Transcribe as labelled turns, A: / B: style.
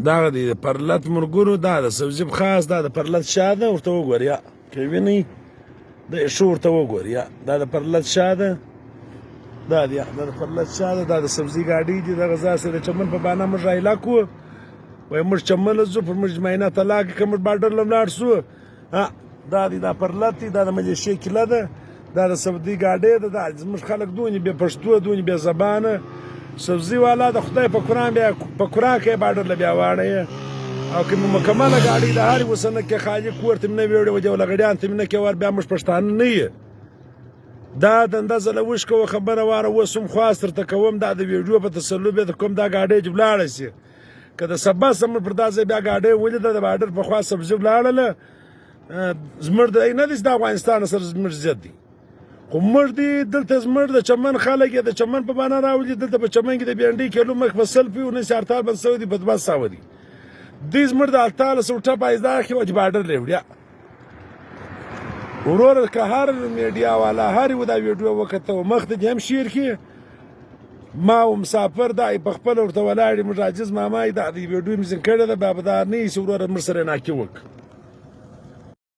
A: دغه دی د پرلت مرګونو دا د سبزي خاص دا د پرلت شا ده ورته وګور یا که وینئ د ښه ورته وګور یا دا د پرلت شا ده دا دی دا د پرلت شا ده دا د سبزي ګاډۍ دي دغه ځاسې د چمن په بانه موږ رایلا کړو وایي موږ چمن له ځو پر موږ معاینات لاکې که موږ باډر له ولاړ شو دا دی دا پرلت دی دا د ملیشې کیله ده دا د سبزي ګاډۍ ده دا زموږ خلک دونې بې پښتو دونې بې زبانه سبزي والا د خدای په قرآن بیا په قرآن کې باډر له بیا واړی او که مکمله ګاډۍ د هرې اوسنه کې خالق کور ته مې نه ویوړې وجه ولغړیان ته مې نه کې ور بیا موږ پښتانه نه یې دا دنده زه له وش کوه خبره واره اوس هم خواست درته کوم دا د ویډیو په تسلط بیا کوم دا ګاډۍ چې ولاړه شي که د سبا سمه پر دا ځای بیا ګاډۍ ولیده د باډر په خوا سبزي ولاړله زموږ د نه دي چې د افغانستان سره زموږ ضد دي خو موږ دي دلته زموږ د چمن خلک یې د چمن په بانه راولي دلته په چمن کې د بینډۍ کیلو مخ په سل پي ونیس هړتال بند سوی دي په 200 دي دوی زموږ د 48 ټپ ایزدا کې وجه باډر له وړیا وروره که هر میډیا والا هر و دا ویډیو وکړه مخ ته هم شیر کې ما و مسافر دا په خپل ورته ولاړې موږ عاجز مامای دا د ویډیو مې ځین کړی ده بیا به دا نه ایسي وروره موږ سره ناکي وکړه